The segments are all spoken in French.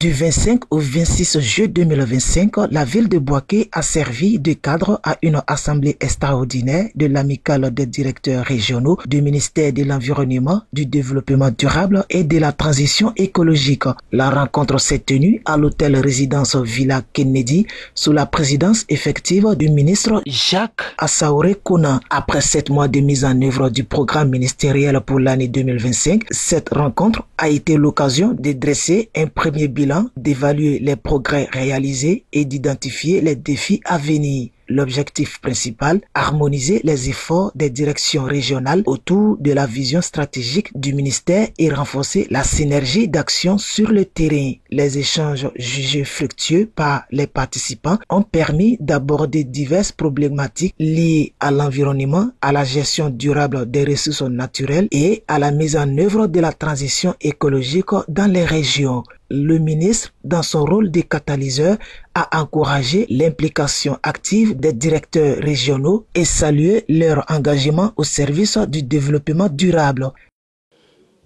Du 25 au 26 juillet 2025, la ville de Bouaké a servi de cadre à une assemblée extraordinaire de l'amicale des directeurs régionaux du ministère de l'Environnement, du Développement durable et de la transition écologique. La rencontre s'est tenue à l'hôtel résidence Villa Kennedy sous la présidence effective du ministre Jacques Assaouré Kona. Après 7 mois de mise en œuvre du programme ministériel pour l'année 2025, cette rencontre a été l'occasion de dresser un premier bilan, d'évaluer les progrès réalisés et d'identifier les défis à venir. L'objectif principal, harmoniser les efforts des directions régionales autour de la vision stratégique du ministère et renforcer la synergie d'action sur le terrain. Les échanges jugés fructueux par les participants ont permis d'aborder diverses problématiques liées à l'environnement, à la gestion durable des ressources naturelles et à la mise en œuvre de la transition écologique dans les régions. Le ministre, dans son rôle de catalyseur, a encouragé l'implication active des directeurs régionaux et salué leur engagement au service du développement durable.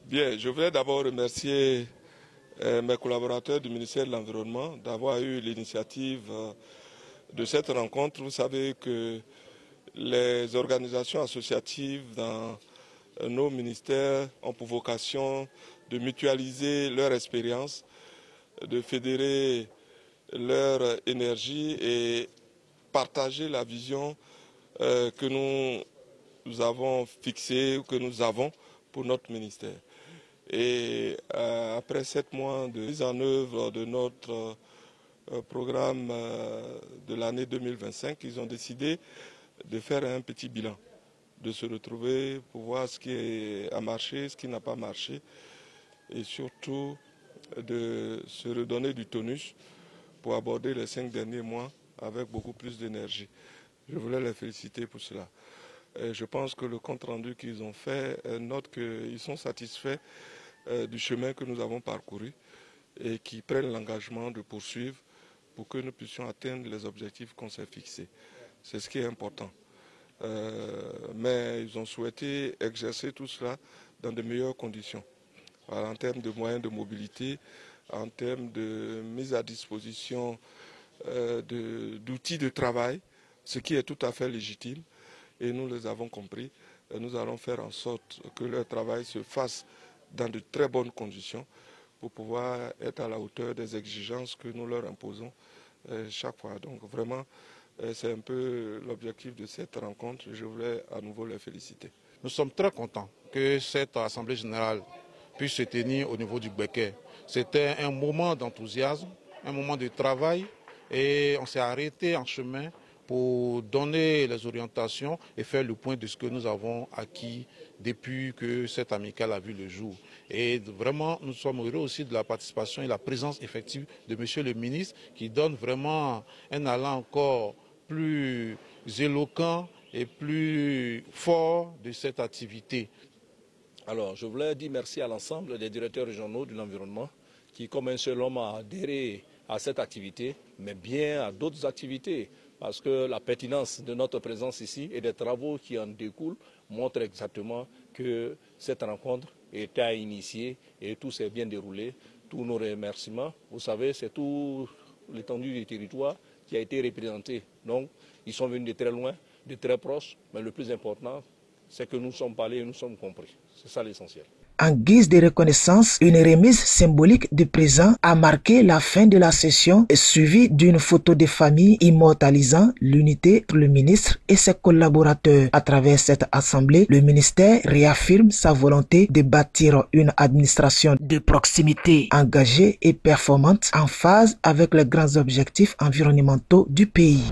Bien, je voudrais d'abord remercier mes collaborateurs du ministère de l'Environnement d'avoir eu l'initiative de cette rencontre. Vous savez que les organisations associatives dans nos ministères ont pour vocation de mutualiser leur expérience, de fédérer leur énergie et partager la vision que nous avons fixée, que nous avons pour notre ministère. Et après 7 mois de mise en œuvre de notre programme de l'année 2025, ils ont décidé de faire un petit bilan, de se retrouver pour voir ce qui a marché, ce qui n'a pas marché, et surtout de se redonner du tonus pour aborder les 5 derniers mois avec beaucoup plus d'énergie. Je voulais les féliciter pour cela. Et je pense que le compte rendu qu'ils ont fait note qu'ils sont satisfaits du chemin que nous avons parcouru et qui prennent l'engagement de poursuivre pour que nous puissions atteindre les objectifs qu'on s'est fixés. C'est ce qui est important. Mais ils ont souhaité exercer tout cela dans de meilleures conditions. Alors, en termes de moyens de mobilité, en termes de mise à disposition d'outils de travail, ce qui est tout à fait légitime, et nous les avons compris. Nous allons faire en sorte que leur travail se fasse dans de très bonnes conditions pour pouvoir être à la hauteur des exigences que nous leur imposons chaque fois. Donc vraiment, c'est un peu l'objectif de cette rencontre. Je voulais à nouveau les féliciter. Nous sommes très contents que cette Assemblée générale puisse se tenir au niveau du Bouaké. C'était un moment d'enthousiasme, un moment de travail et on s'est arrêté en chemin pour donner les orientations et faire le point de ce que nous avons acquis depuis que cette amicale a vu le jour. Et vraiment, nous sommes heureux aussi de la participation et la présence effective de Monsieur le ministre qui donne vraiment un allant encore plus éloquent et plus fort de cette activité. Alors, je voulais dire merci à l'ensemble des directeurs régionaux de l'environnement qui, comme un seul homme, a adhéré à cette activité, mais bien à d'autres activités, parce que la pertinence de notre présence ici et des travaux qui en découlent montrent exactement que cette rencontre était à initier et tout s'est bien déroulé. Tous nos remerciements, vous savez, c'est tout l'étendue du territoire qui a été représenté. Donc, ils sont venus de très loin, de très proches, mais le plus important, c'est que nous sommes parlés et nous sommes compris. C'est ça l'essentiel. En guise de reconnaissance, une remise symbolique de présents a marqué la fin de la session, suivie d'une photo de famille immortalisant l'unité entre le ministre et ses collaborateurs. À travers cette assemblée, le ministère réaffirme sa volonté de bâtir une administration de proximité engagée et performante en phase avec les grands objectifs environnementaux du pays.